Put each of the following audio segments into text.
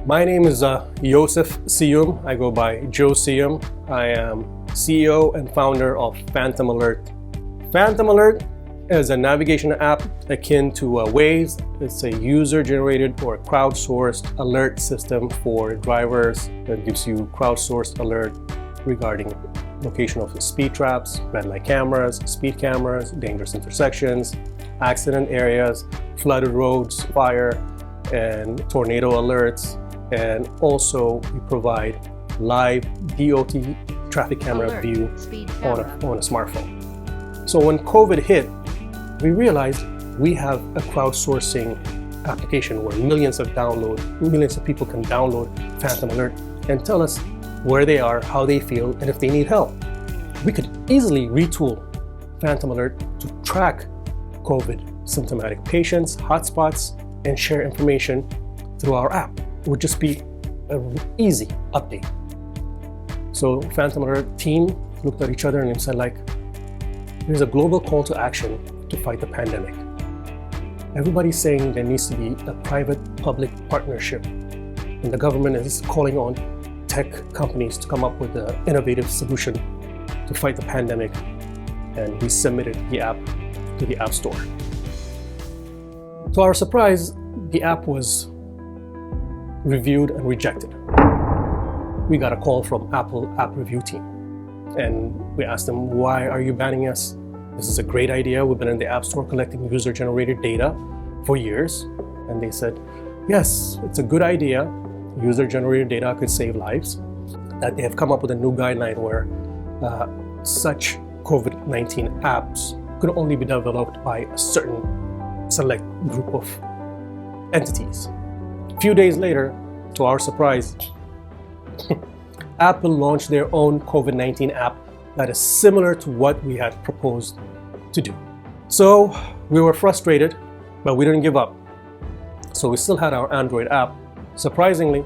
My name is Joseph Sium. I go by Joe Sium. I am CEO and founder of PhantomALERT. PhantomALERT is a navigation app akin to Waze. It's a user-generated or crowdsourced alert system for drivers that gives you crowdsourced alert regarding location of speed traps, red light cameras, speed cameras, dangerous intersections, accident areas, flooded roads, fire, and tornado alerts. And also we provide live DOT traffic camera view on a smartphone. So when COVID hit, we realized we have a crowdsourcing application where millions of people can download PhantomALERT and tell us where they are, how they feel, and if they need help. We could easily retool PhantomALERT to track COVID symptomatic patients, hotspots, and share information through our app. It would just be an easy update. So PhantomALERT team looked at each other and said, there's a global call to action to fight the pandemic. Everybody's saying there needs to be a private-public partnership, and the government is calling on tech companies to come up with an innovative solution to fight the pandemic, and we submitted the app to the AppStore. To our surprise, the app was reviewed and rejected. We got a call from Apple app review team, and we asked them, why are you banning us? This is a great idea. We've been in the App Store collecting user-generated data for years. And they said, yes, it's a good idea. User-generated data could save lives. That they have come up with a new guideline where such COVID-19 apps could only be developed by a certain select group of entities. A few days later, to our surprise, Apple launched their own COVID-19 app that is similar to what we had proposed to do. So we were frustrated, but we didn't give up. So we still had our Android app. Surprisingly,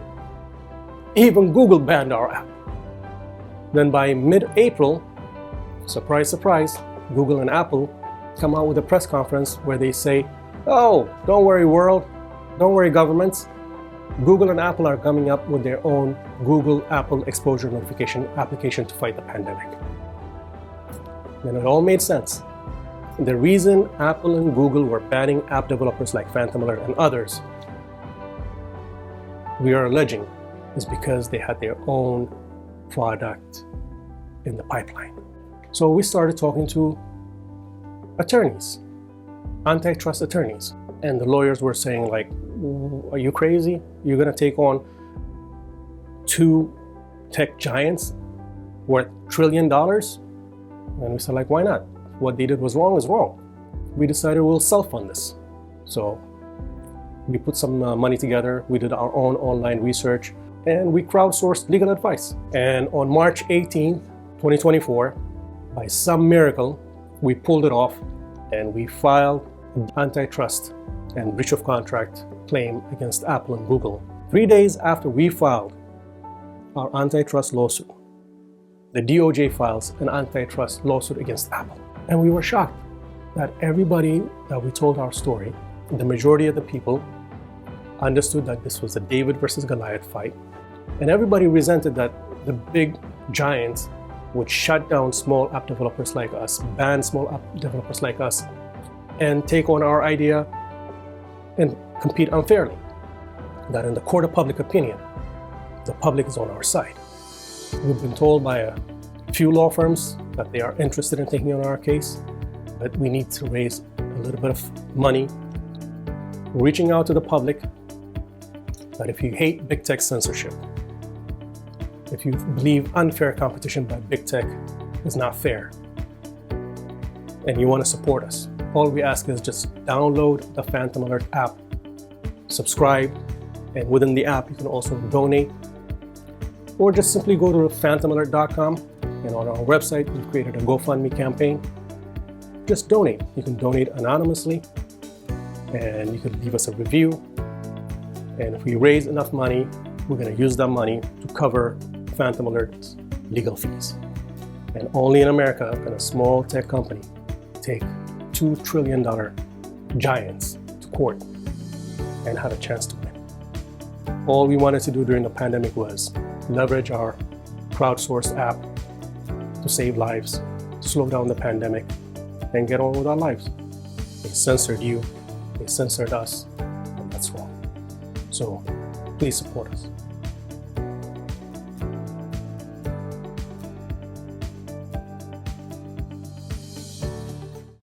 even Google banned our app. Then by mid-April, surprise, surprise, Google and Apple come out with a press conference where they say, oh, don't worry world, don't worry governments. Google and Apple are coming up with their own Google Apple exposure notification application to fight the pandemic. Then it all made sense. The reason Apple and Google were banning app developers like PhantomALERT and others, we are alleging, is because they had their own product in the pipeline. So we started talking to attorneys, antitrust attorneys, and the lawyers were saying are you crazy? You're gonna take on two tech giants worth $1 trillion? And we said, why not? What they did was wrong is wrong. We decided we'll self-fund this. So we put some money together, we did our own online research, and we crowdsourced legal advice. And on March 18th, 2024, by some miracle, we pulled it off and we filed an antitrust and breach of contract claim against Apple and Google. 3 days after we filed our antitrust lawsuit, the DOJ files an antitrust lawsuit against Apple. And we were shocked that everybody that we told our story, the majority of the people, understood that this was a David versus Goliath fight. And everybody resented that the big giants would shut down small app developers like us, ban small app developers like us, and take on our idea and compete unfairly. That in the court of public opinion, the public is on our side. We've been told by a few law firms that they are interested in taking on our case, but we need to raise a little bit of money. We're reaching out to the public that if you hate big tech censorship, if you believe unfair competition by big tech is not fair, and you want to support us, all we ask is just download the PhantomALERT app, subscribe, and within the app you can also donate, or just simply go to PhantomALERT.com, and on our website we've created a GoFundMe campaign. Just donate. You can donate anonymously, and you can leave us a review, and if we raise enough money, we're going to use that money to cover PhantomALERT's legal fees. And only in America can a small tech company take $2 trillion giants to court and have a chance to win. All we wanted to do during the pandemic was leverage our crowdsourced app to save lives, slow down the pandemic, and get on with our lives. They censored you, they censored us, and that's wrong. So please support us.